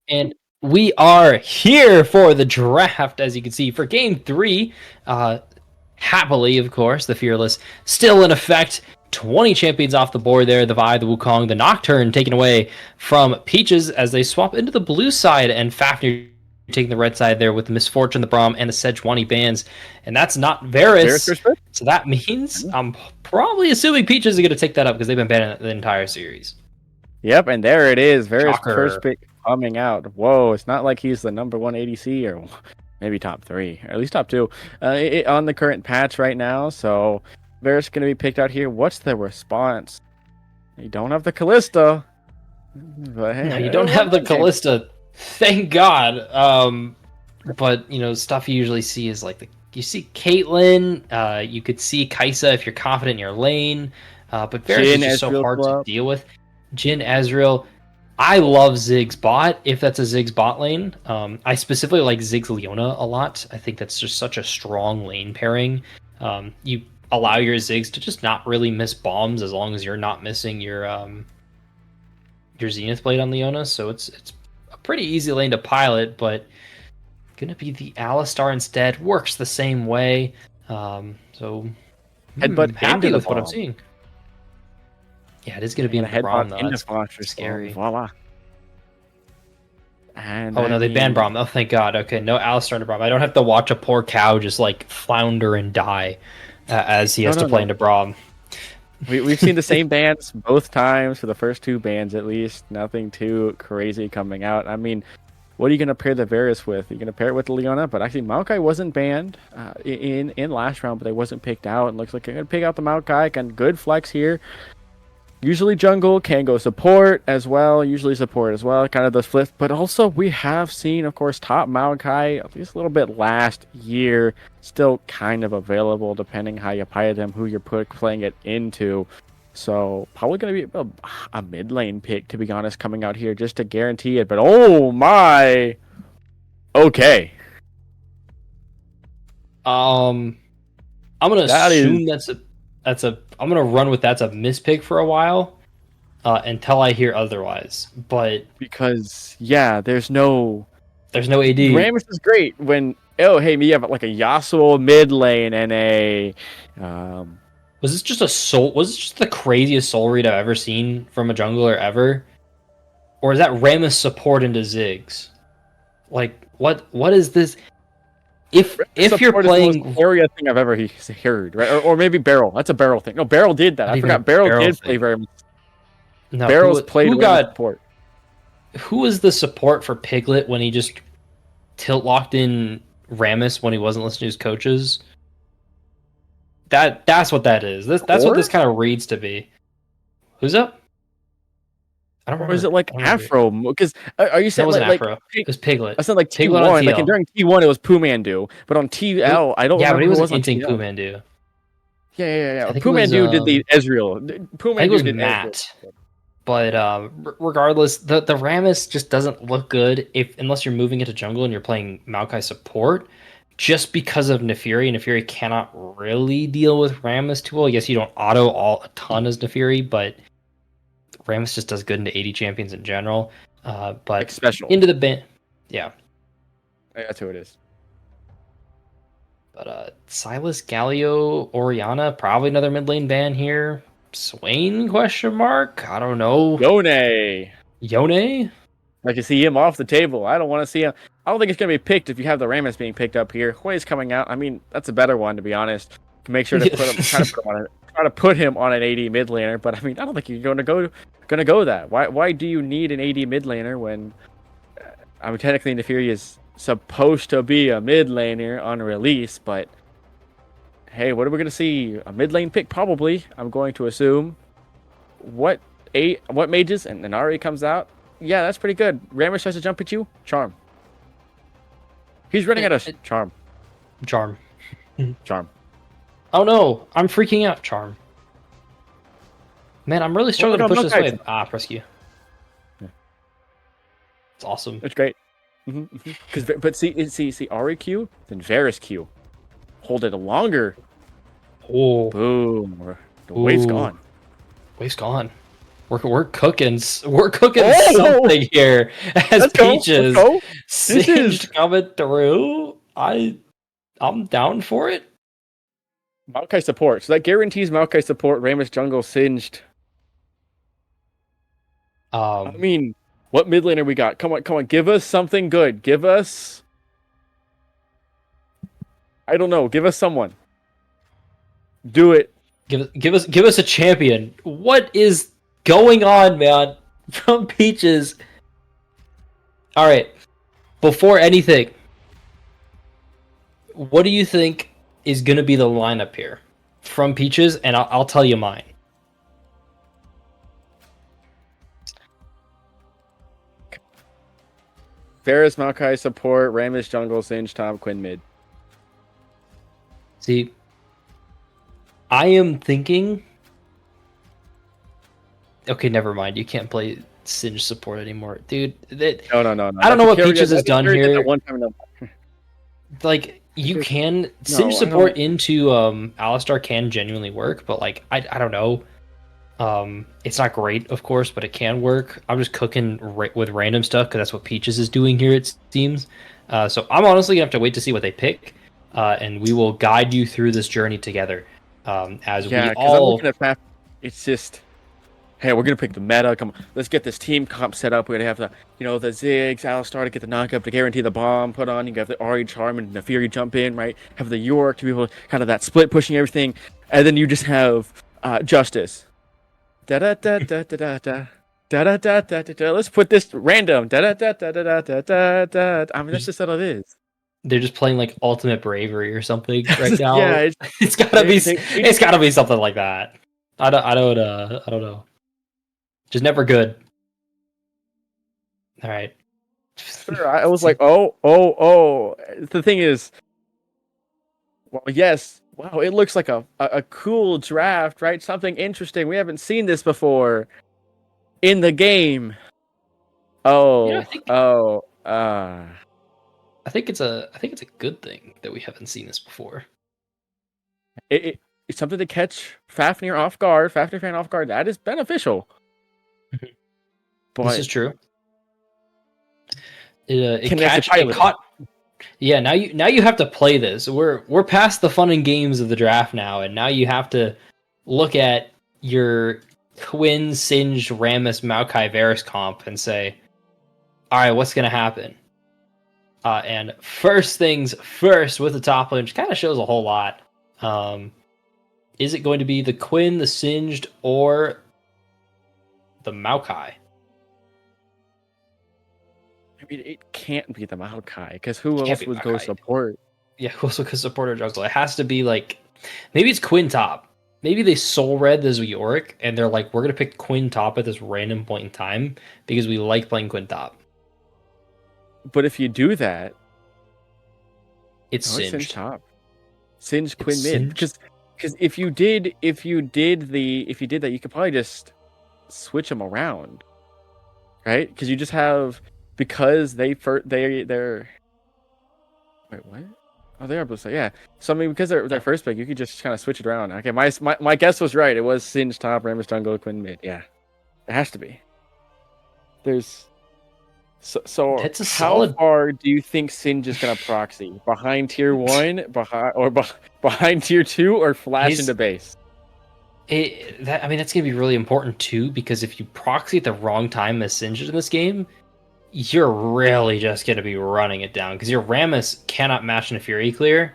And we are here for the draft, as you can see, for game 3. Happily, of course, the Fearless still in effect. 20 champions off the board there. The Vi, the Wukong, the Nocturne taken away from Peaches as they swap into the blue side, and Fafnir taking the red side there with the Misfortune, the Braum, and the Sejuani bands. And that's not Varus. So that means I'm probably assuming Peaches is going to take that up because they've been banning the entire series. Yep, and there it is. Varus Shocker. first pick coming out. Whoa, it's not like he's the #1 ADC or maybe top 3, or at least top 2 on the current patch right now. So Varus going to be picked out here. What's the response? You don't have the Callista. But hey, no, you don't have the Callista. Thank God. But you know, stuff you usually see is like you see Caitlyn. You could see Kai'Sa if you're confident in your lane. But Varus is just so hard to deal with. Jhin, Ezreal. I love Ziggs bot if that's a Ziggs bot lane. I specifically like Ziggs Leona a lot. I think that's just such a strong lane pairing. You allow your Ziggs to just not really miss bombs as long as you're not missing your Zenith Blade on Leona. So it's a pretty easy lane to pilot, but gonna be the Alistar instead. Works the same way. So headbutt happy with what I'm seeing. Yeah, it is going to be in the Braum, though. That's scary. Voila. And no, they banned Braum. Oh, thank God. Okay, no Alistar into Braum. I don't have to watch a poor cow just, like, flounder and die as he has to play into Braum. We've seen the same bans both times for the first 2 bans, at least. Nothing too crazy coming out. I mean, what are you going to pair the Varus with? You're going to pair it with Leona, but actually Maokai wasn't banned in last round, but they wasn't picked out. It looks like they're going to pick out the Maokai. Got good flex here. Usually jungle can go support as well. Kind of the flip. But also we have seen, of course, top Maokai at least a little bit last year. Still kind of available depending how you pilot them, who you're playing it into. So probably going to be a mid lane pick, to be honest, coming out here just to guarantee it. But oh my, okay. I'm gonna assume that's a. I'm gonna run with that's a mispick for a while, until I hear otherwise. But because there's no AD. Rammus is great when you have like a Yasuo mid lane and a. Was this just the craziest soul read I've ever seen from a jungler ever, or is that Rammus support into Ziggs? Like what is this? If you're playing the most area thing I've ever heard, right? Or maybe Beryl. That's a Beryl thing. No, Beryl did that. I forgot Beryl did play very much. No, Beryl's played support. Who was the support for Piglet when he just tilt locked in Rammus when he wasn't listening to his coaches? That's what that is. That's what this kind of reads to be. Who's up? I don't remember. Or is it like Afro? Because are you saying it wasn't like Afro? It was Piglet. I said like T1. Like during T1 it was Pumandu, but on TL I don't. Yeah, remember but he wasn't hinting Pumandu. Yeah. Pumandu did the Ezreal. Pumandu was Matt. Ezreal. But regardless, the Rammus just doesn't look good unless you're moving into jungle and you're playing Maokai support. Just because of Nefiri, Nefiri cannot really deal with Rammus too well. Yes, you don't auto a ton as Nefiri, but Rammus just does good into 80 champions in general. But like special into the ban, yeah, that's who it is. But Silas, Galio, Oriana, probably another mid lane ban here. Swain ? I don't know. Yone. Like to see him off the table. I don't want to see him. I don't think it's going to be picked if you have the Rammus being picked up here. Hui's coming out. I mean, that's a better one, to be honest. To make sure to try to put him on an AD mid laner. But I mean, I don't think you're going to go that. Why do you need an AD mid laner when I mean technically Nefiri is supposed to be a mid laner on release, but hey, what are we going to see? A mid lane pick probably. I'm going to assume. What mages and Nari comes out? Yeah, that's pretty good. Rammus tries to jump at you. Charm. He's running at us. Charm. Oh no, I'm freaking out. Charm. Man, I'm really struggling to push this wave. Rescue. Yeah. It's awesome. It's great. But see, Ari Q, then Varus Q. Hold it longer. Oh. Boom. The wave's gone. Wave's gone. We're cooking Oh! something here as Let's go. Let's Peaches go. Singed coming through. I'm down for it. Maokai support. So that guarantees Maokai support. Rammus jungle Singed. I Um, mean, what mid laner we got? Come on. Give us something good. Give us. I don't know. Give us someone. Do it. give us a champion. What is going on, man? From Peaches. All right. Before anything, what do you think is going to be the lineup here from Peaches? And I'll tell you mine. Varus Maokai support. Rammus jungle Singed top Quinn mid. See, I am thinking. Okay, never mind. You can't play Singe support anymore, dude. No. I don't know what Peaches has done here. One time Like you can Singe I support don't- into Alistar can genuinely work, but like I don't know. It's not great, of course, but it can work. I'm just cooking with random stuff because that's what Peaches is doing here. It seems. So I'm honestly gonna have to wait to see what they pick, and we will guide you through this journey together. As we I'm all. looking at Faf. It's just, hey, we're gonna pick the meta. Come on, let's get this team comp set up. We're gonna have the, the Ziggs, Alistar to get the knockup to guarantee the bomb put on. You got the Ari Charm and the Fury jump in, right? Have the York to be able to kind of that split pushing everything, and then you just have Justice. Da da da da da da da. Da da da da da da. Let's put this random. Da da da da da da da da. I mean, that's just what it is. They're just playing like Ultimate Bravery or something right now. Yeah, it's gotta be something like that. I don't know. Just never good. All right. Sure, I was like, oh. The thing is, well, yes, wow, it looks like a cool draft, right? Something interesting. We haven't seen this before in the game. Yeah, I think it's a good thing that we haven't seen this before. It's something to catch Fafnir off guard. Fafnir fan off guard. That is beneficial. But this is true. It caught. Yeah, now you have to play this. We're past the fun and games of the draft now, and now you have to look at your Quinn, Singed, Rammus, Maokai, Varus comp and say, all right, what's gonna happen? And first things first with the top lane, which kind of shows a whole lot. Is it going to be the Quinn, the Singed, or the Maokai? I mean, it can't be the Maokai, because who else would go support? Yeah, who else would go support or jungler? It has to be like, maybe it's Quinn top. Maybe they soul read this Yorick, and they're like, we're going to pick Quinn top at this random point in time, because we like playing Quinn top. But if you do that, it's Singed. Singed top. Singed Quinn mid. Because if you did that, you could probably just switch them around, right? Because you just have, because they're wait, what? Oh, they are both. Yeah. So I mean, because they're their first pick, you could just kind of switch it around. Okay, my guess was right. It was Singed top, Rammus jungle, Quinn mid. Yeah, it has to be. There's so that's a how solid... far do you think Singed is gonna proxy? Behind tier 1, behind tier 2, or flash into base? That's gonna be really important too, because if you proxy at the wrong time as Singed in this game, you're really just going to be running it down, because your Rammus cannot match in a Fury clear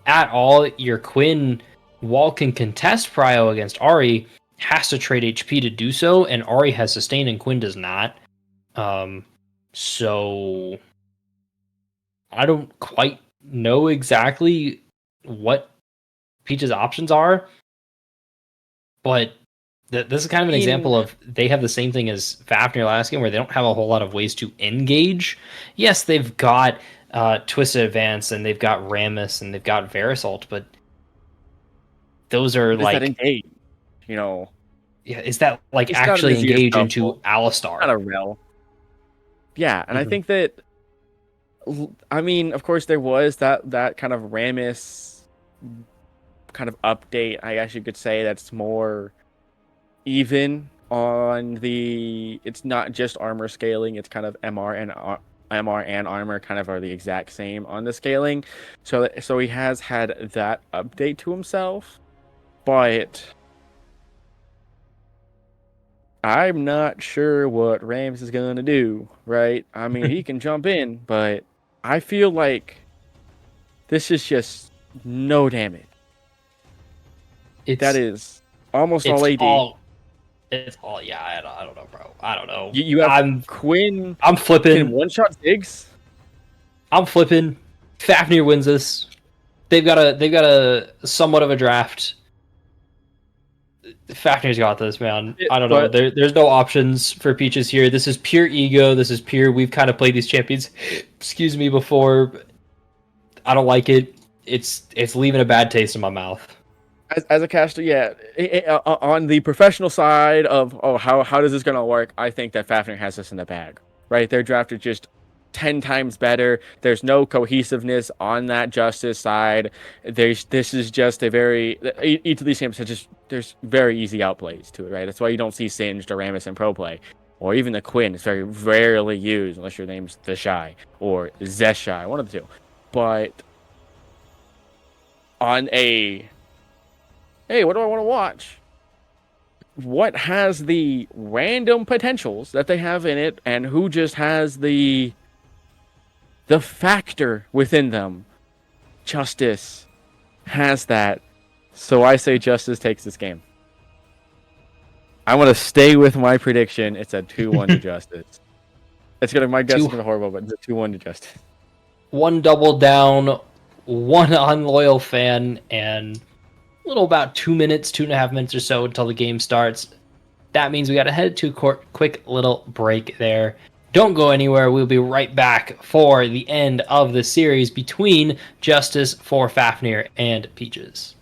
at all. Your Quinn, while can contest Prio against Ari, has to trade HP to do so, and Ari has sustain and Quinn does not. So I don't quite know exactly what Peach's options are, but this is kind of an example of, they have the same thing as Fafnir last game, where they don't have a whole lot of ways to engage. Yes, they've got Twisted Advance, and they've got Rammus, and they've got Varus ult, but those are like... Is that engage? Yeah, is that like actually engage into Alistar? Not a rel. Yeah, and I think that, I mean, of course, there was that kind of Rammus kind of update, I guess you could say, that's more even on the. It's not just armor scaling. It's kind of MR and armor kind of are the exact same on the scaling. So he has had that update to himself, but I'm not sure what Rams is going to do, right? I mean, he can jump in, but I feel like this is just no damage. That is almost all AD. It's all, yeah. I don't know, bro. I don't know. You have Quinn. I'm flipping. Can one-shot Ziggs. I'm flipping. Fafnir wins this. They've got a somewhat of a draft. Fafnir's got this, man. I don't know. There's no options for Peaches here. This is pure ego. This is pure. We've kind of played these champions, excuse me, before. I don't like it. It's leaving a bad taste in my mouth. As a caster, yeah. On the professional side of how does this gonna work? I think that Fafnir has this in the bag, right? They're drafted just 10 times better. There's no cohesiveness on that Justice side. This is just a very each of these teams there's very easy outplays to it, right? That's why you don't see Singed or Rammus in pro play, or even the Quinn. It's very rarely used unless your name's The Shy or Zeshai, one of the two. But on a hey, what do I want to watch? What has the random potentials that they have in it, and who just has the factor within them? Justice has that. So I say Justice takes this game. I want to stay with my prediction. It's a 2-1 to Justice. My guess is gonna be horrible, but it's a 2-1 to Justice. One double down, one unloyal fan, and a little about 2.5 minutes or so until the game starts. That means we got to head to a quick little break there. Don't go anywhere. We'll be right back for the end of the series between Justice for Fafnir and Peaches.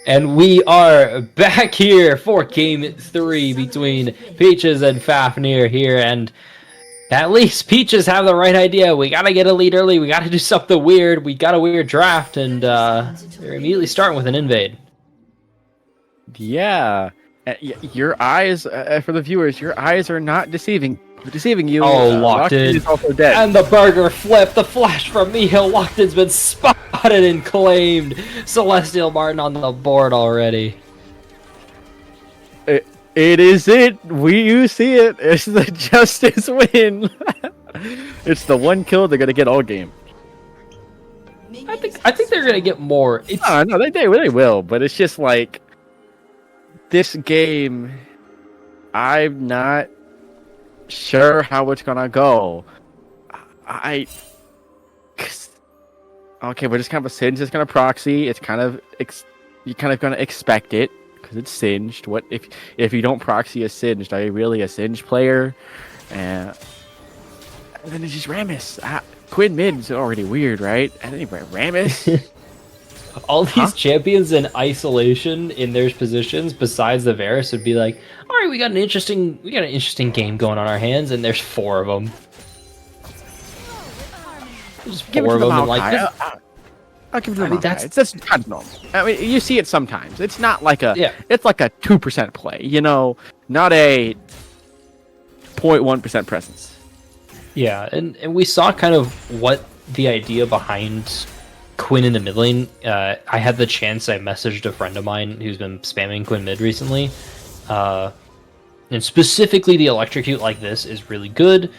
And we are back here for Game 3 between Peaches and Fafnir here. And At least Peaches have the right idea. We gotta get a lead early. We gotta do something weird. We got a weird draft, and they're immediately starting with an invade. Yeah. Your eyes, for the viewers, your eyes are not deceiving you. Oh, Lockton is also dead. And the burger flip. The flash from Miho. Lockton's been spotted and claimed. Celestial Martin on the board already. It is it. You see it. It's the Justice win. It's the one kill they're gonna get all game. I think they're gonna get more. No, they will. But it's just like this game. I'm not sure how it's gonna go. Okay, but it's kind of a Singe. It's gonna proxy. It's kind of you're kind of gonna expect it. Because it's Singed. What if you don't proxy a Singed? Are you really a Singed player? And then it's just Rammus. Quinn mid is already weird, right? And then Rammus. All these champions in isolation in their positions, besides the Varus, would be like, all right, we got an interesting game going on our hands, and there's 4 of them. There's 4 of them, and like. I'll give it to that's kind of normal. I mean, you see it sometimes. It's not like it's like a 2% play, not a 0.1% presence. Yeah, and we saw kind of what the idea behind Quinn in the mid lane. I had the chance. I messaged a friend of mine who's been spamming Quinn mid recently, and specifically the electrocute like this is really good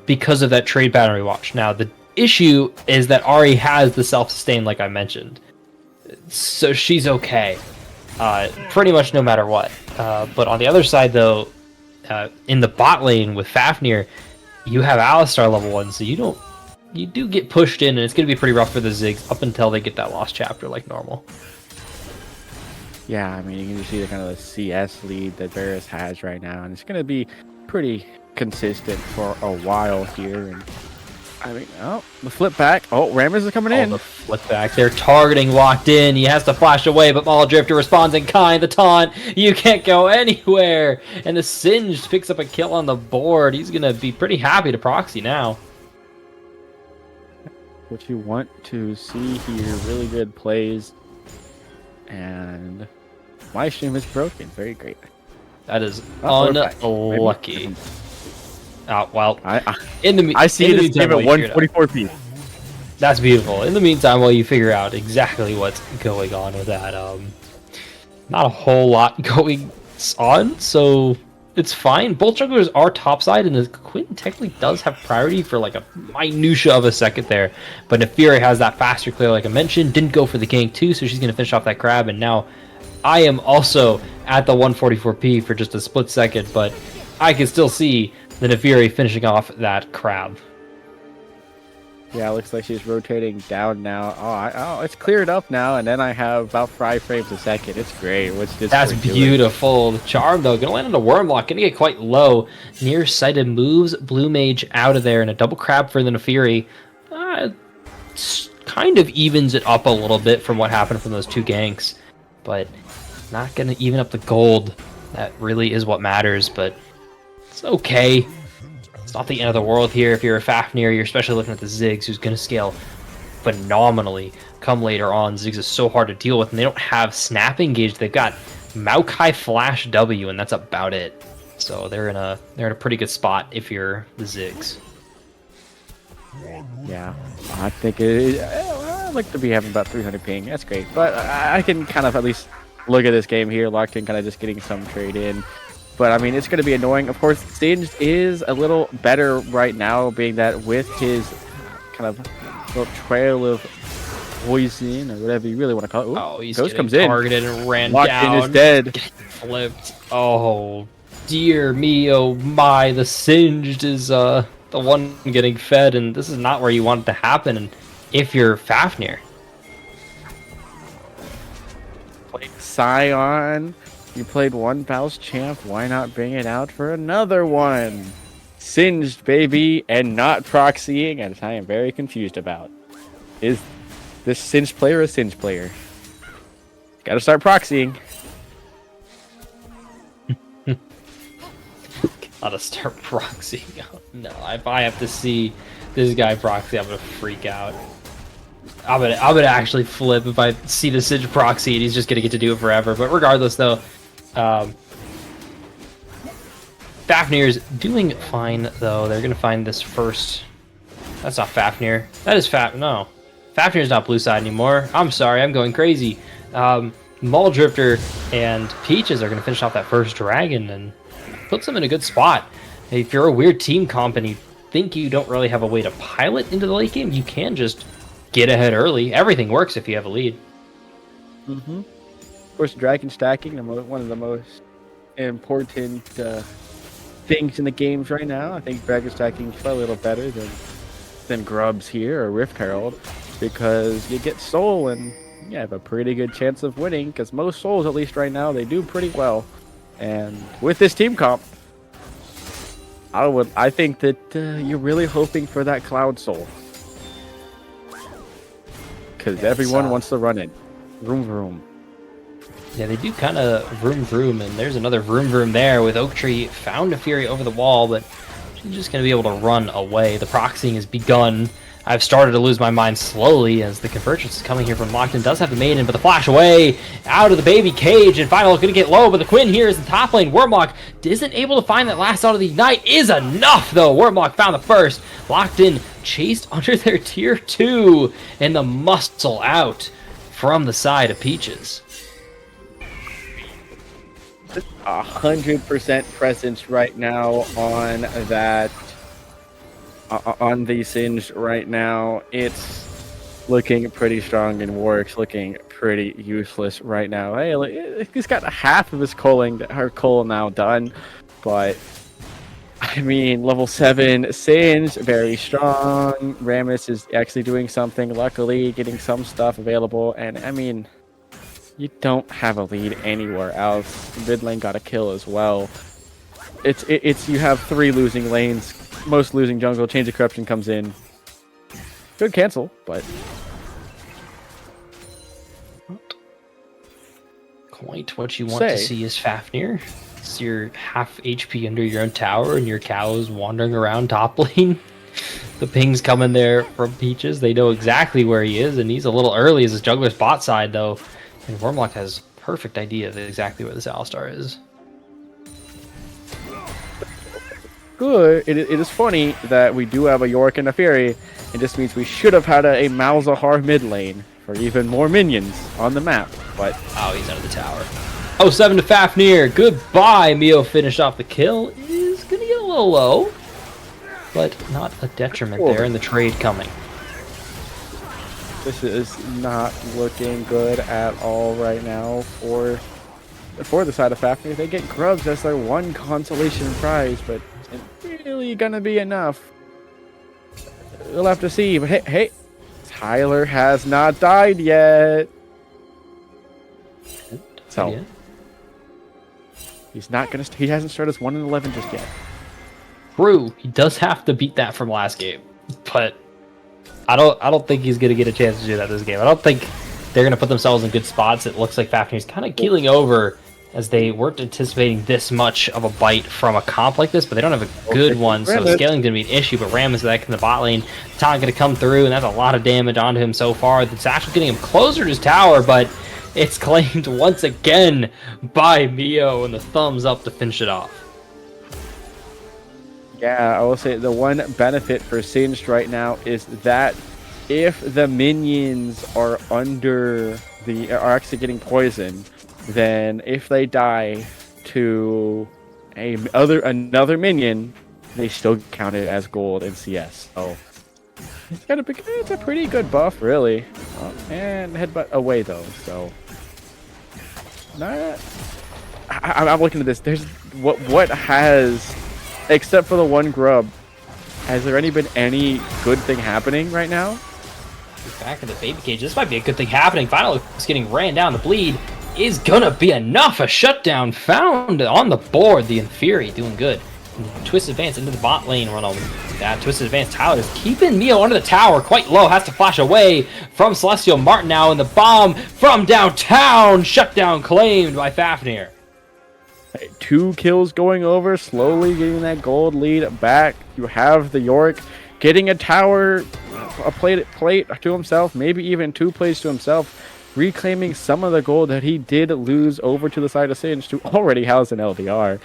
because of that trade pattern we watched. Now the issue is that Ahri has the self-sustain, like I mentioned, so she's okay pretty much no matter what. But on the other side, though, in the bot lane with Fafnir, you have Alistar level 1, so you do get pushed in, and it's going to be pretty rough for the Ziggs up until they get that lost chapter like normal. Yeah, I mean, you can just see the kind of the CS lead that Varus has right now, and it's going to be pretty consistent for a while here. And I mean, the flip back. Oh, Rammus is coming in. The flip back. They're targeting Locked In. He has to flash away, but Maul Drifter responds in kind. The taunt. You can't go anywhere. And the Singed picks up a kill on the board. He's going to be pretty happy to proxy now. What you want to see here, really good plays. And my stream is broken. Very great. That is unlucky. Well, I see this game at 144p. That's beautiful. In the meantime, while you figure out exactly what's going on with that, not a whole lot going on, so it's fine. Both jugglers are topside, and the Quinn technically does have priority for like a minutia of a second there. But Nefiri has that faster clear, like I mentioned. Didn't go for the gank too, so she's going to finish off that crab. And now I am also at the 144p for just a split second, but I can still see the Nefiri finishing off that crab. Yeah, it looks like she's rotating down now. Oh, it's cleared up now, and then I have about 5 frames a second. It's great. What's this? That's beautiful. The charm, though, gonna land on a Wormlock, gonna get quite low. Nearsighted moves Blue Mage out of there, and a double crab for the Nefiri. Kind of evens it up a little bit from what happened from those 2 ganks, but not gonna even up the gold. That really is what matters, but it's okay. It's not the end of the world here. If you're a Fafnir, you're especially looking at the Ziggs, who's going to scale phenomenally come later on. Ziggs is so hard to deal with, and they don't have Snap Engage. They've got Maokai Flash W, and that's about it. So they're in a pretty good spot if you're the Ziggs. Yeah, I think I'd like to be having about 300 ping. That's great, but I can kind of at least look at this game here. Locked In, kind of just getting some trade in. But, I mean, it's going to be annoying. Of course, Singed is a little better right now, being that with his kind of little trail of poison, or whatever you really want to call it. Ooh, he's Ghost comes targeted and ran Locked down. In is dead. Flipped. Oh, dear me, oh my. The Singed is the one getting fed, and this is not where you want it to happen. And if you're Fafnir. Played Scion. You played one Val's champ, why not bring it out for another one? Singed, baby, and not proxying, as I am very confused about. Is this Singed player a Singed player? Gotta start proxying. How to start proxying. Oh, no, if I have to see this guy proxy, I'm gonna freak out. I'm gonna actually flip if I see the Sage proxy and he's just gonna get to do it forever. But regardless, though, Fafnir's doing fine though. They're gonna find this first. That's not Fafnir. That is No, Fafnir's not blue side anymore. I'm sorry, I'm going crazy. Muldrifter and Peaches are gonna finish off that first dragon and puts them in a good spot. If you're a weird team comp and you think you don't really have a way to pilot into the late game, you can just get ahead early. Everything works if you have a lead. Of course, dragon stacking, one of the most important things in the games right now. I think dragon stacking is a little better than Grubs here or Rift Herald, because you get soul and you have a pretty good chance of winning, because most souls, at least right now, they do pretty well. And with this team comp, I think that you're really hoping for that Cloud Soul, because everyone wants to run it. Vroom vroom. Yeah, they do kind of vroom vroom, and there's another vroom vroom there with Oak Tree. Found a Fury over the wall, but she's just going to be able to run away. The proxying has begun. I've started to lose my mind slowly as the convergence is coming here from Lockton. Does have the maiden, but the flash away out of the baby cage, and Final going to get low, but the Quinn here is in top lane. Wormlock isn't able to find that last out of the Ignite. Is enough, though. Wormlock found the first. Lockton chased under their tier 2, and the muscle out from the side of Peaches. 100% presence right now on that. On the Singe right now. It's looking pretty strong, and Warwick's looking pretty useless right now. Hey, he's got half of his her coal now done, but I mean, level 7 Singe, very strong. Rammus is actually doing something, luckily getting some stuff available, and I mean, you don't have a lead anywhere else. Mid lane got a kill as well. It's you have 3 losing lanes. Most losing jungle. Change of Corruption comes in. Could cancel, but Quite what you want to see is Fafnir. It's your half HP under your own tower, and your cows wandering around top lane. The ping's coming there from Peaches. They know exactly where he is, and he's a little early as his jungler's bot side, though. And Wormlock has perfect idea of exactly where this Alistar is. Good. It is funny that we do have a Yorick and a Fury. It just means we should have had a Malzahar mid lane for even more minions on the map. But oh, he's under the tower. Oh, 7 to Fafnir. Goodbye. Mio finished off the kill. Is gonna get a little low, but not a detriment there in the trade coming. This is not looking good at all right now for the side of Fafnir. They get Grubs as their one consolation prize, but it's really gonna be enough. We'll have to see. But hey, Tyler has not died yet. So he's not gonna. He hasn't started as 1-11 just yet. True, he does have to beat that from last game, but I don't think he's gonna get a chance to do that this game. I don't think they're gonna put themselves in good spots. It looks like Fafnir's kind of keeling over, as they weren't anticipating this much of a bite from a comp like this, but they don't have a good one, so scaling's going to be an issue. But Ram is back in the bot lane. Talon going to come through, and that's a lot of damage onto him so far. It's actually getting him closer to his tower, but it's claimed once again by Mio, and the thumbs up to finish it off. Yeah, I will say the one benefit for Singed right now is that if the minions are actually getting poisoned, then if they die to another minion, they still count it as gold in CS. So it's a pretty good buff, really. And headbutt away though, so I'm looking at this. There's what has, except for the one grub, has there been any good thing happening right now? Back in the baby cage. This might be a good thing happening. Finally, it's getting ran down. The bleed is gonna be enough. A shutdown found on the board. The Inferi doing good. Twisted Advance into the bot lane run on that. Twisted Advance. Tyler is keeping Mio under the tower quite low. Has to flash away from Celestial Martin now. And the bomb from downtown. Shutdown claimed by Fafnir. Hey, 2 kills going over, slowly getting that gold lead back. You have the York getting a tower, a plate to himself, maybe even 2 plays to himself, reclaiming some of the gold that he did lose over to the side of Singe to already house an LDR.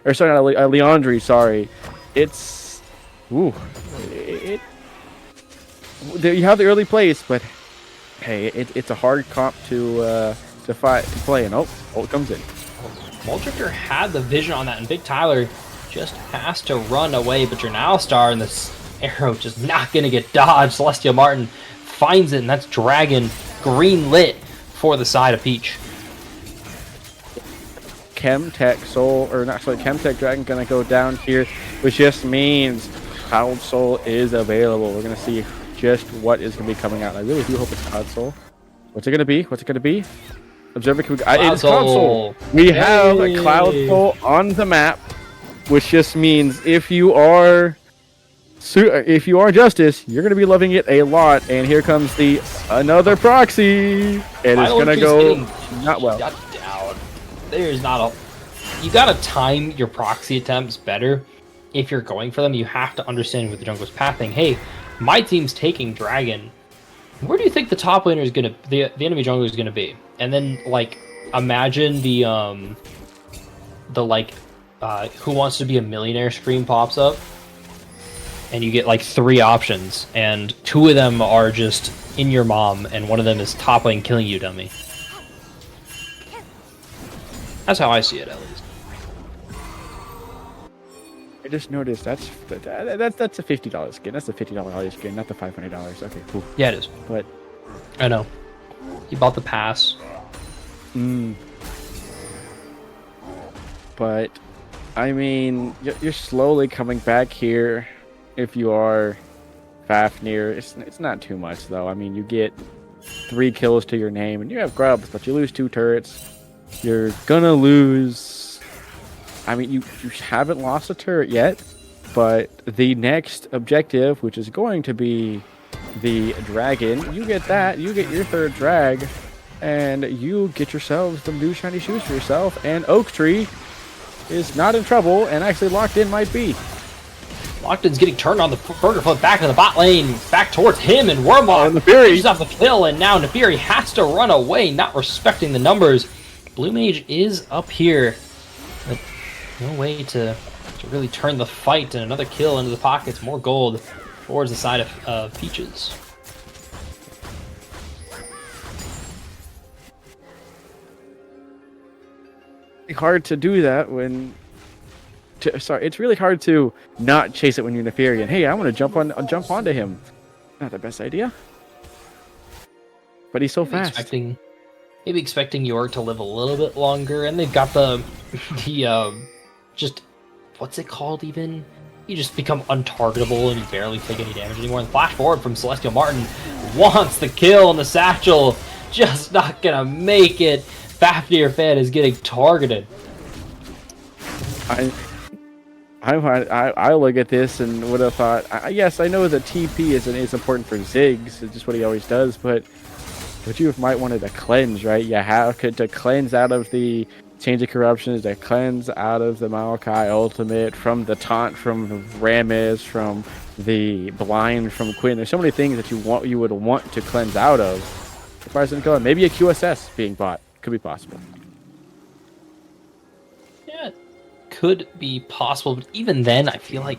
Or sorry, not a Leandri, sorry. It's... Ooh. You have the early place, but hey, it's a hard comp to play. And it comes in. Muldrifter had the vision on that, and Big Tyler just has to run away, but you're now Star, and this arrow just not going to get dodged. Celestial Martin finds it, and that's Dragon green lit for the side of Peach. Chemtech Soul, or not, sorry, Chemtech Dragon going to go down here, which just means Cloud Soul is available. We're going to see just what is going to be coming out. I really do hope it's Cloud Soul. What's it going to be? What's it going to be? Observer, it's Cloud Soul. We have a Cloud Soul on the map, which just means if you are Justice, you're going to be loving it a lot. And here comes the another proxy, and it's going to go not well. Down. There's not a. You got to time your proxy attempts better. If you're going for them, you have to understand what the jungler's pathing. Hey, my team's taking Dragon. Where do you think the top laner is gonna, the enemy jungler is gonna be? And then like imagine the Who Wants to Be a Millionaire screen pops up, and you get like 3 options, and 2 of them are just in your mom, and one of them is top lane killing you, dummy. That's how I see it, at least. I just noticed that's a $50 skin. That's a $50 skin, not the $500. Okay, cool. Yeah, it is. But I know. You bought the pass. But I mean, you're slowly coming back here. If you are Fafnir, it's not too much though. I mean, you get 3 kills to your name, and you have grubs, but you lose 2 turrets. You're gonna lose. I mean, you haven't lost a turret yet, but the next objective, which is going to be the dragon, you get that. You get your 3rd drag, and you get yourselves some new shiny shoes for yourself. And Oak Tree is not in trouble, and actually Locked In might be. Locked In's getting turned on the burger foot back in the bot lane, back towards him, and Wormwalk finishes off the kill, and now Nefiri has to run away, not respecting the numbers. Blue Mage is up here, but no way to really turn the fight, and another kill into the pockets, more gold towards the side of Peaches. Hard to do that when it's really hard to not chase it when you're Nefarian. Hey, I want to jump onto him. Not the best idea, but he's so fast. Maybe expecting York to live a little bit longer, and they've got the just what's it called even? You just become untargetable and you barely take any damage anymore. And the flash forward from Celestial Martin wants the kill, and the satchel just not gonna make it. Fafnir fan is getting targeted. I look at this and would have thought, yes, I know that TP is important for Ziggs, it's just what he always does, but you might wanted to cleanse, right? You have to cleanse out of the Change of Corruptions, to cleanse out of the Maokai ultimate, from the taunt from Rammus, from the blind from Quinn. There's so many things that you would want to cleanse out of. Maybe a QSS being bought could be possible. Yeah, it could be possible, but even then, I feel like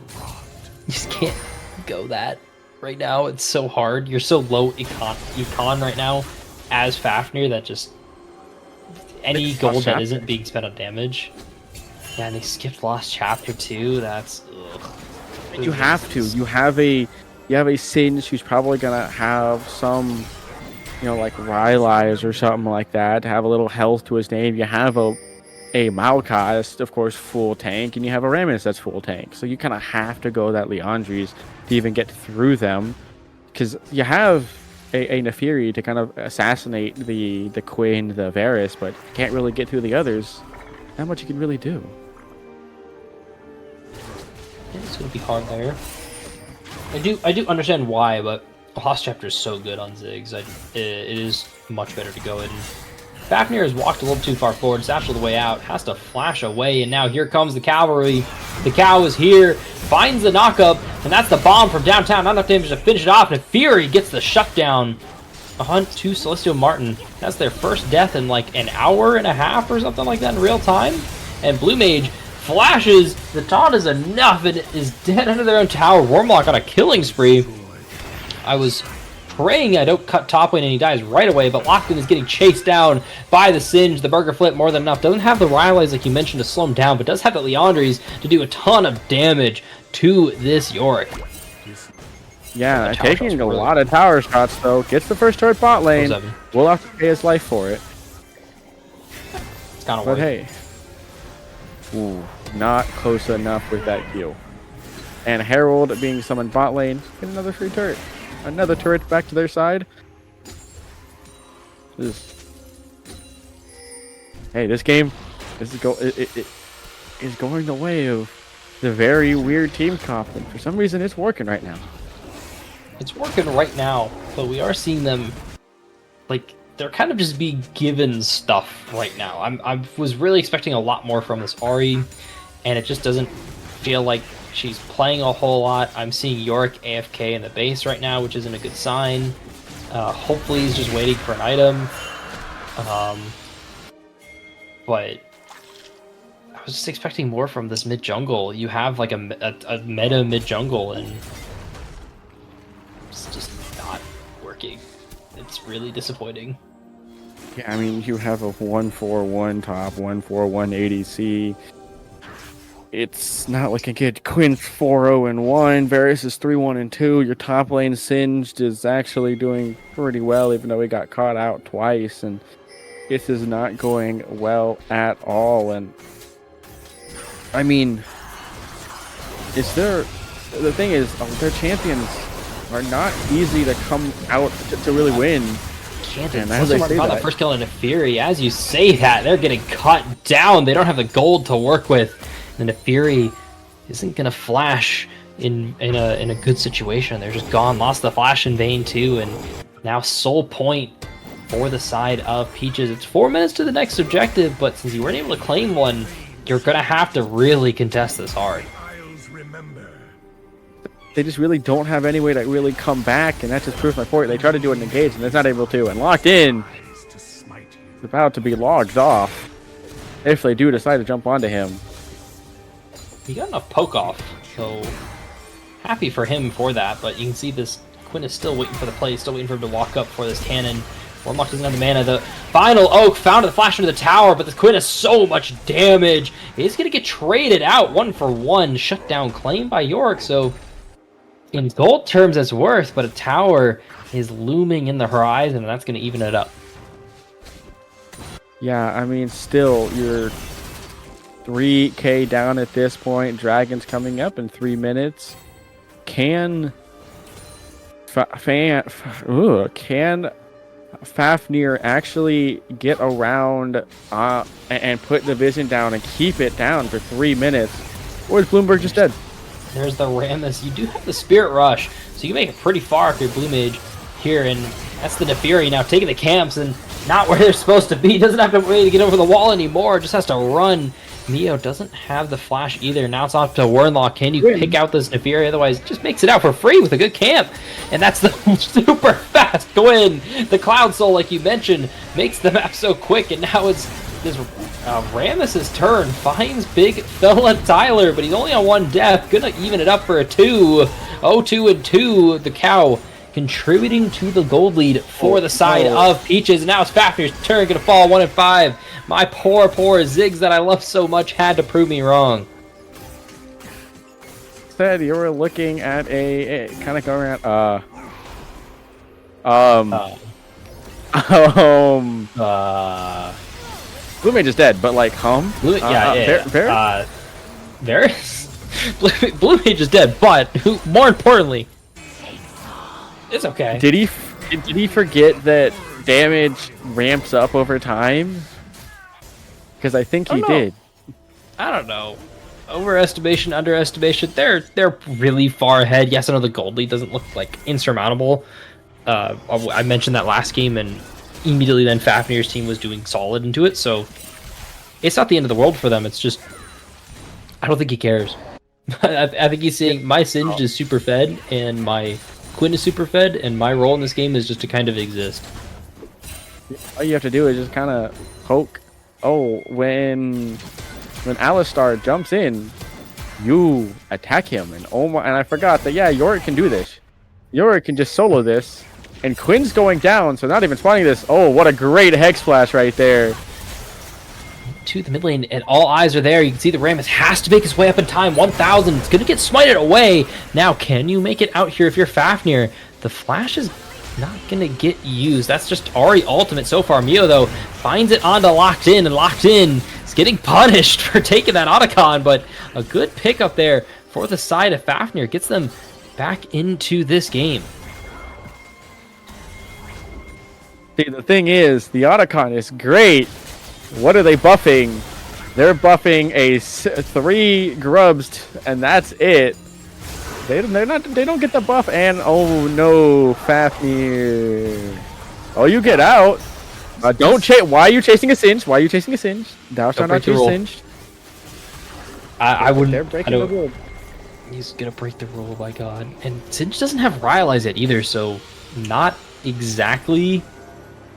you just can't go that right now. It's so hard. You're so low econ right now as Fafnir that just any gold that isn't being spent on damage. Yeah, and they skipped Lost Chapter too. That's ugh. You have to. You have a Singe who's probably gonna have some, like Rylai's or something like that, to have a little health to his name. You have a Maokai that's, of course, full tank, and you have a Rammus that's full tank. So you kind of have to go that Leandri's to even get through them, because you have a Nefiri to kind of assassinate the Quinn, the Varus, but you can't really get through the others. Not much you can really do. Yeah, it's gonna be hard there. I do understand why, but Lost Chapter is so good on Ziggs. It is much better to go in Fafnir has walked a little too far forward, satchel the way out, has to flash away, and now here comes the cavalry. The cow is here, finds the knockup, and that's the bomb from downtown. Not enough damage to finish it off, and Fury gets the shutdown. A hunt to Celestial Martin. That's their first death in like an hour and a half or something like that in real time. And Blue Mage flashes. The taunt is enough and is dead under their own tower. Warmlock on a killing spree. I was praying I don't cut top lane and he dies right away, but Lockton is getting chased down by the Singe. The Burger Flip more than enough. Doesn't have the Rylai's like you mentioned to slow him down, but does have the Leandries to do a ton of damage to this Yorick. Yeah, taking a lot of tower shots though. Gets the first turret bot lane. Will have to pay his life for it. It's kind of But hey, ooh, not close enough with that heal. And Herald being summoned bot lane. Get another free turret. Another turret back to their side. Hey, this game is going the way of the very weird team comp, and for some reason it's working right now. It's working right now, but we are seeing them, like, they're kind of just being given stuff right now. I was really expecting a lot more from this Ahri, and it just doesn't feel like she's playing a whole lot. I'm seeing Yorick AFK in the base right now, which isn't a good sign. Hopefully he's just waiting for an item. But I was just expecting more from this mid-jungle. You have like a meta mid-jungle, and it's just not working. It's really disappointing. Yeah, I mean, you have a 1-4-1 top, 1-4-1 ADC. It's not looking good. Quinn's 4-0-1. Varus is 3-1-2. Your top lane Singed is actually doing pretty well, even though he got caught out twice. And this is not going well at all. And I mean, the thing is, their champions are not easy to come out to really win. And as they say the first kill in a Fury, as you say that, they're getting cut down. They don't have the gold to work with. And the Fury isn't gonna flash in a good situation. They're just gone. Lost the flash in vain too, and now sole point for the side of Peaches. It's 4 minutes to the next objective, but since you weren't able to claim one, you're gonna have to really contest this hard. They just really don't have any way to really come back, and that just proves my point. They try to do it in engage, and it's not able to. And Locked In is about to be logged off if they do decide to jump onto him. He got enough poke off, so happy for him for that. But you can see this Quinn is still waiting for the play, still waiting for him to walk up for this cannon. Warlock doesn't have the mana. The final Oak found the flash into the tower, but this Quinn has so much damage. He's going to get traded out 1-for-1. Shutdown claim by Yorick, so in gold terms it's worth, but a tower is looming in the horizon, and that's going to even it up. Yeah, I mean, still, you're 3k down at this point. Dragon's coming up in 3 minutes. Can Fafnir actually get around and put the vision down and keep it down for 3 minutes? Or is Bloomberg just dead? There's the Rammus. You do have the Spirit Rush, so you can make it pretty far if you're Blue Mage here, and that's the Neferi now taking the camps and not where they're supposed to be. Doesn't have to wait to get over the wall anymore, just has to run. Mio doesn't have the flash either. Now it's off to Warlock. Can you pick out this Neferi? Otherwise, just makes it out for free with a good camp. And that's the super fast Gwyn. The Cloud Soul, like you mentioned, makes the map so quick, and now it's this Rammus's turn. Finds big fella Tyler, but he's only on 1 death. Gonna even it up for a 2. 0-2-2. The cow contributing to the gold lead for the side of Peaches. And now it's Fafnir's turn. Gonna fall 1-5. My poor Ziggs that I love so much had to prove me wrong. Said you were looking at a kind of going around. Blue Mage is dead, but like Varus? Blue Mage is dead, but more importantly, it's okay. Did he forget that damage ramps up over time? Because I think he did. I don't know. Overestimation, underestimation. They're really far ahead. Yes, I know the gold lead doesn't look like insurmountable. I mentioned that last game, and immediately then Fafnir's team was doing solid into it, so it's not the end of the world for them. It's just, I don't think he cares. I think he's saying my Singed is super fed and my Quinn is super fed, and my role in this game is just to kind of exist. All you have to do is just kind of poke. Oh, when Alistar jumps in, you attack him, and oh my! And I forgot that Yorick can do this. Yorick can just solo this, and Quinn's going down, so not even spawning this. Oh, what a great Hex Flash right there. To the mid lane, and all eyes are there. You can see the Rammus has to make his way up in time. 1,000. It's going to get smited away. Now, can you make it out here if you're Fafnir? The flash is not going to get used. That's just Ahri ultimate so far. Mio, though, finds it onto Locked In, and Locked In is getting punished for taking that Otacon, but a good pickup there for the side of Fafnir. Gets them back into this game. See, the thing is, the Otacon is great. What are they buffing? They're buffing a 3 grubs, and that's it. They don't get the buff, and oh no, Fafnir. Oh, you get out. Don't chase. Why are you chasing a Singed? Why are you chasing a Singed? Thou shalt not chase Singed. I wouldn't. They're breaking the rule. He's gonna break the rule, by God. And Singed doesn't have Ryalize yet either, so not exactly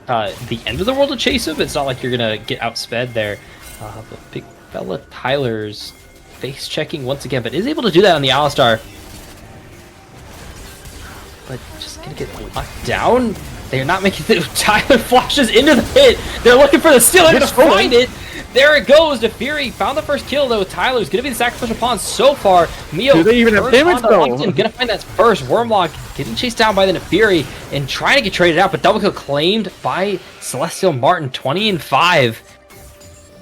the end of the world to chase him. It's not like you're gonna get outsped there. But big fella Tyler's face checking once again, but is able to do that on the Alistar. But just gonna get locked down. They're not making the Tyler flashes into the pit. They're looking for the steal. They're gonna find it. There it goes. The Fury found the first kill though. Tyler's gonna be the sacrificial pawn so far. Mio, do they even have damage though? Gonna find that first Wormlock, getting chased down by the Nefiri and trying to get traded out, but double kill claimed by Celestial Martin. 20 and 5.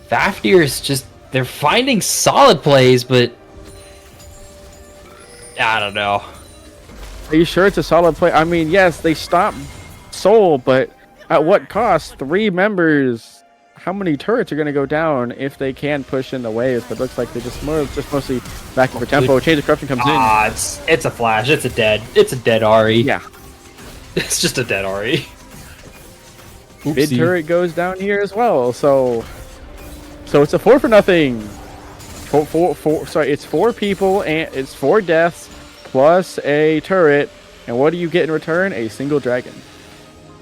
Fafnir's just, they're finding solid plays, but I don't know. Are you sure it's a solid play? I mean, yes, they stopped Soul, but at what cost? 3 members. How many turrets are going to go down if they can push in the waves? But it looks like they're just mostly backing for tempo. Change of Corruption comes in. It's a flash. It's a dead Ahri. Yeah. It's just a dead Ahri. Mid turret goes down here as well. So it's a 4 for nothing. Sorry, it's 4 people and it's 4 deaths plus a turret. And what do you get in return? A single dragon.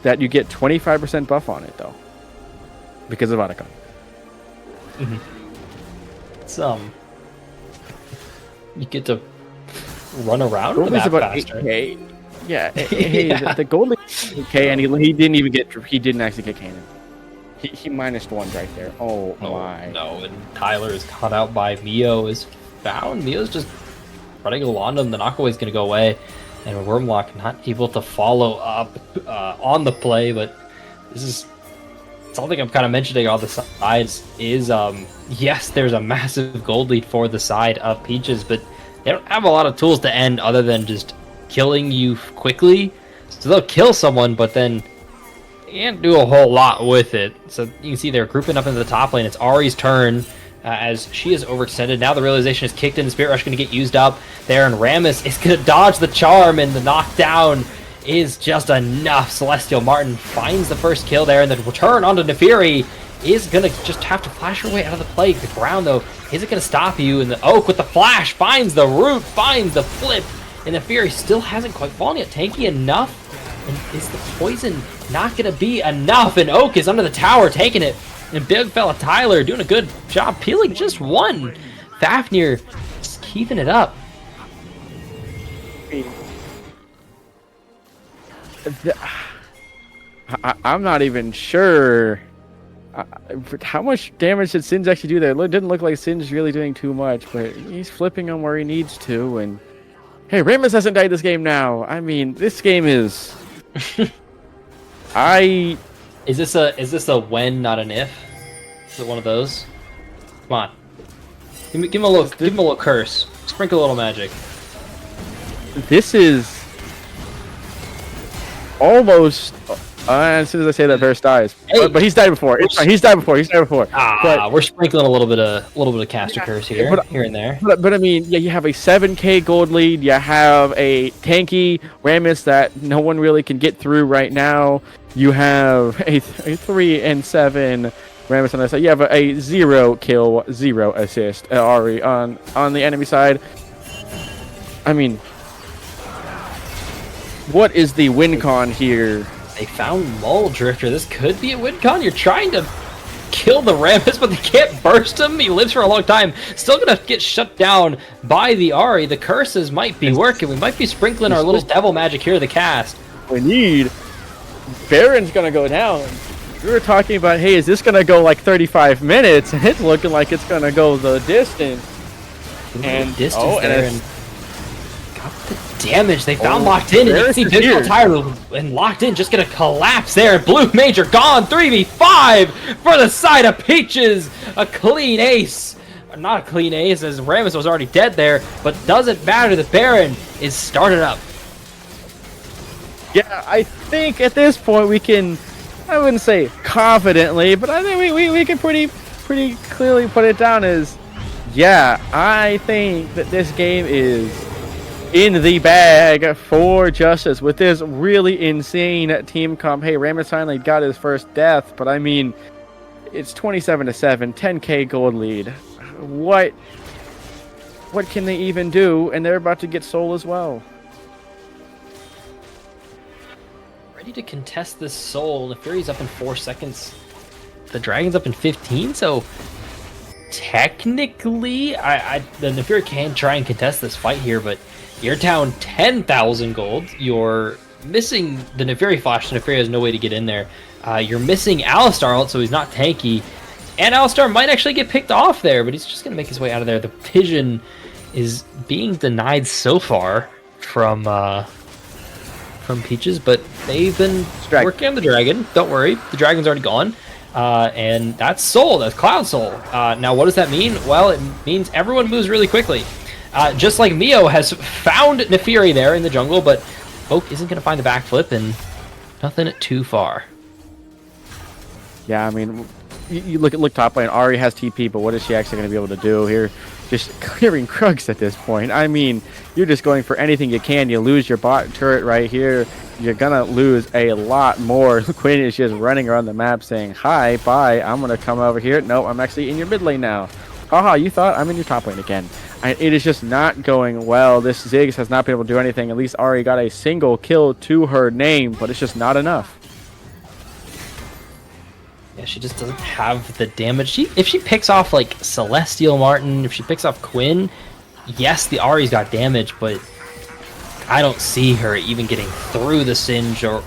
That you get 25% buff on it though. Because of Otacon. It's you get to run around with that about faster. 8K. Yeah, yeah. The gold is 8K, and he didn't even get. He didn't actually get cannon. He minus 1 right there. Oh my. No, and Tyler is caught out by Mio. Is found. Mio's just running along him. The knockaway is going to go away, and Wormlock not able to follow up on the play. But this is something I'm kind of mentioning on the sides is, yes, there's a massive gold lead for the side of Peaches, but they don't have a lot of tools to end other than just killing you quickly. So they'll kill someone, but then they can't do a whole lot with it. So you can see they're grouping up into the top lane. It's Ahri's turn as she is overextended. Now the realization is kicked in. The Spirit Rush going to get used up there, and Rammus is going to dodge the charm, and the knockdown is just enough. Celestial Martin finds the first kill there, and the return onto Nefiri is going to just have to flash her way out of the play. The ground, though, isn't going to stop you, and the Oak with the flash finds the root, finds the flip, and Nefiri still hasn't quite fallen yet. Tanky enough, and is the poison not going to be enough? And Oak is under the tower, taking it, and big fella Tyler doing a good job peeling just 1. Fafnir just keeping it up. I'm not even sure how much damage did Singed actually do there. It didn't look like Singed's really doing too much, but he's flipping him where he needs to. And hey, Rammus hasn't died this game now. I mean, this game is. Is this a when, not an if? Is it one of those? Come on, give him a little curse. Sprinkle a little magic. This is almost As soon as I say that, Varus dies. Hey. But he's died before. He's died before. We're sprinkling a little bit of caster curse here and there. But I mean, yeah, you have a 7k gold lead. You have a tanky Rammus that no one really can get through right now. You have a 3 and 7 Rammus on the side. You have a 0 kill, 0 assist Ari on the enemy side. I mean, what is the win con here? They found Mole Drifter. This could be a win con. You're trying to kill the Rammus, but they can't burst him. He lives for a long time. Still gonna get shut down by the Ari. The curses might be working. We might be sprinkling our little devil magic here to the cast. We need Baron's gonna go down. We were talking about, hey, is this gonna go like 35 minutes? And it's looking like it's gonna go the distance. And got the damage. They found locked in, and you can see Digital Tire and locked in, just gonna collapse there. Blue Major gone. 3v5 for the side of Peaches. A clean ace. Not a clean ace, as Rammus was already dead there, but doesn't matter. The Baron is started up. Yeah, I think at this point we can, I wouldn't say confidently, but I think we can pretty clearly put it down as, yeah, I think that this game is in the bag for Justice with this really insane team comp. Hey, Rammus finally got his first death, but I mean, it's 27-7, 10k gold lead. What can they even do? And they're about to get soul as well. Ready to contest this soul. The Fury's up in 4 seconds. The Dragon's up in 15, so technically, the Neferi can try and contest this fight here, but you're down 10,000 gold. You're missing the Neferi flash, so Neferi has no way to get in there. You're missing Alistar, so he's not tanky. And Alistar might actually get picked off there, but he's just going to make his way out of there. The Pigeon is being denied so far from Peaches, but they've been working on the Dragon. Don't worry, the Dragon's already gone. And that's Soul, that's Cloud Soul. Now, what does that mean? Well, it means everyone moves really quickly. Just like Mio has found Neferi there in the jungle, but Oak isn't going to find the backflip, and nothing too far. Yeah, I mean, you look top lane. Ari has TP, but what is she actually going to be able to do here? Just clearing Krugs at this point. I mean, you're just going for anything you can. You lose your bot turret right here. You're going to lose a lot more. Quinn is just running around the map saying, hi, bye, I'm going to come over here. No, I'm actually in your mid lane now. Haha, you thought I'm in your top lane again. It is just not going well. This Ziggs has not been able to do anything. At least Ari got a single kill to her name, but it's just not enough. Yeah, she just doesn't have the damage. If she picks off like Celestial Martin, if she picks off Quinn, yes, the Ari's got damage, but I don't see her even getting through the Singe or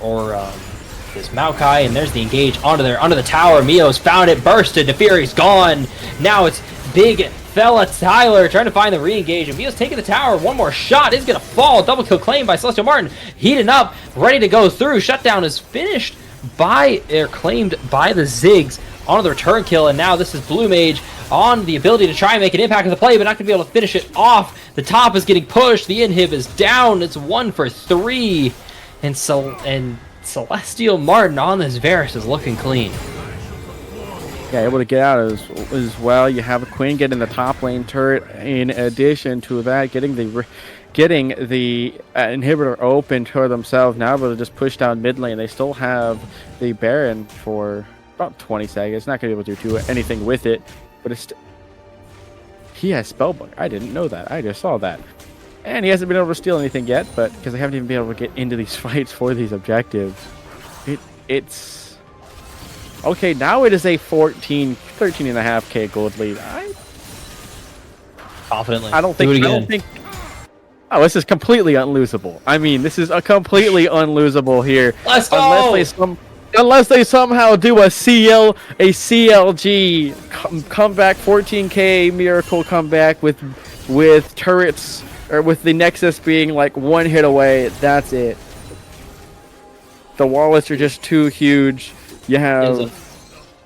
this Maokai. And there's the engage onto the tower. Mio's found it, bursted. Neferi's gone. Now it's big fella Tyler trying to find the re-engage. And Mio's taking the tower. One more shot is gonna fall. Double kill claim by Celestial Martin. Heating up, ready to go through. Shutdown is finished claimed by the Ziggs on the return kill, and now this is Blue Mage on the ability to try and make an impact of the play, but not going to be able to finish it off. The top is getting pushed, the inhib is down, it's 1 for 3, and Celestial Martin on this Varus is looking clean. Yeah, able to get out as well. You have a Queen getting the top lane turret. In addition to that, getting the inhibitor open for themselves. Now able to just push down mid lane. They still have the Baron for about 20 seconds. Not going to be able to do anything with it, but it's he has Spellbook. I didn't know that. I just saw that. And he hasn't been able to steal anything yet, but because they haven't even been able to get into these fights for these objectives. It's okay. Now it is a 13.5k gold lead. Confidently. I don't think. Oh, this is completely unlosable. I mean, this is a completely unlosable here. Let's go! Unless they somehow do a CLG comeback, 14k miracle comeback with turrets, or with the Nexus being like one hit away. That's it. The wallets are just too huge. You have... It's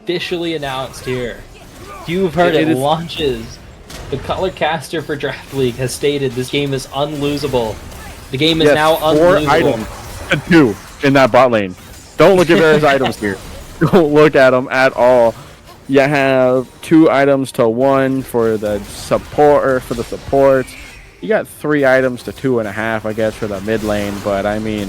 officially announced here. You've heard it launches. The color caster for Draft League has stated this game is unlosable. The game is now unlosable. 4 items to do in that bot lane. Don't look at Vera's items here. Don't look at them at all. You have 2 items to 1 for the supports. You got 3 items to 2.5, I guess, for the mid lane. But I mean,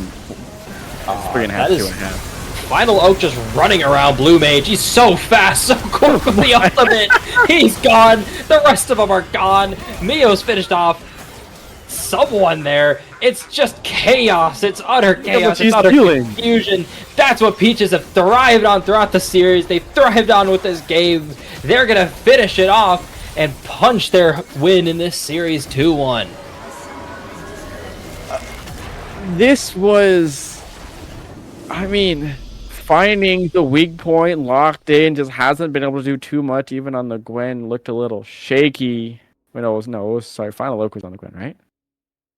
3.5, 2.5. Final Oak just running around Blue Mage. He's so fast, so quick with the ultimate. He's gone. The rest of them are gone. Mio's finished off. Someone there. It's just chaos. It's utter chaos. It's utter confusion. That's what Peaches have thrived on throughout the series. They've thrived on with this game. They're going to finish it off and punch their win in this series 2-1. This was, I mean, finding the weak point, locked in, just hasn't been able to do too much. Even on the Gwen, looked a little shaky. Final Oak was on the Gwen, right?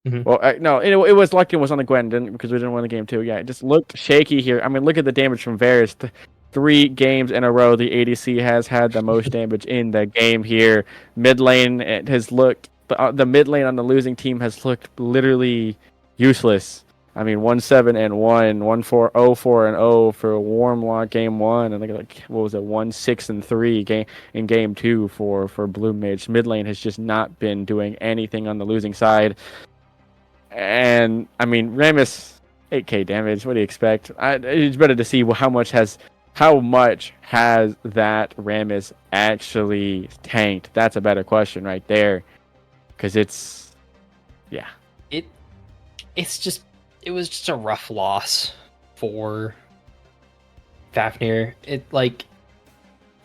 Mm-hmm. Well, no, it was Lucky was on the Gwen, because we didn't win the game too. Yeah, it just looked shaky here. I mean, look at the damage from Varus. 3 games in a row, the ADC has had the most damage in the game here. Mid lane has looked, the mid lane on the losing team has looked literally useless. I mean, 1-7-1, 1-4, 0-4-0 for a warm lock game 1, and like what was it, 1-6-3 in game 2 for Blue Mage. Mid lane has just not been doing anything on the losing side. And I mean, Rammus, 8k damage. What do you expect? It's better to see how much has that Rammus actually tanked. That's a better question right there, because it was just a rough loss for Fafnir.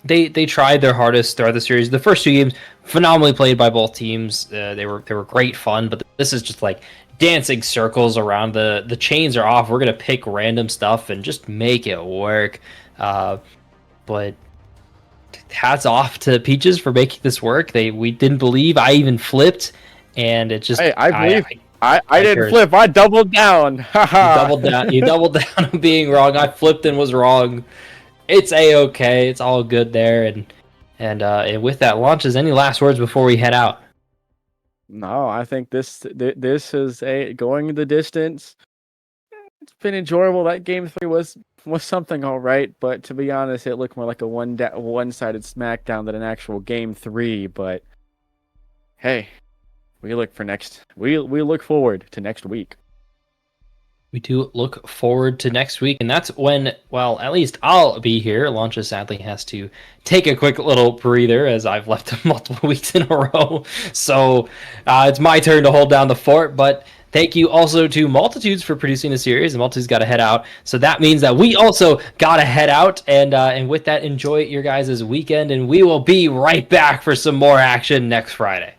They tried their hardest throughout the series. The first 2 games, phenomenally played by both teams. They were great fun, but this is just like dancing circles around the chains are off. We're gonna pick random stuff and just make it work. But hats off to Peaches for making this work. We didn't believe. I even flipped, and it just I believe. I didn't flip. I doubled down. You doubled down on being wrong. I flipped and was wrong. It's a-okay. It's all good there. And with that, Launches, any last words before we head out? No, I think this is going the distance. It's been enjoyable. That game 3 was something all right, but to be honest, it looked more like a one-sided smackdown than an actual game 3. But hey, we look forward to next week. We do look forward to next week, and that's when, well, at least I'll be here. Launches sadly has to take a quick little breather, as I've left him multiple weeks in a row. So it's my turn to hold down the fort, but thank you also to Multitudes for producing the series, and Multitudes got to head out. So that means that we also got to head out, and with that, enjoy your guys' weekend, and we will be right back for some more action next Friday.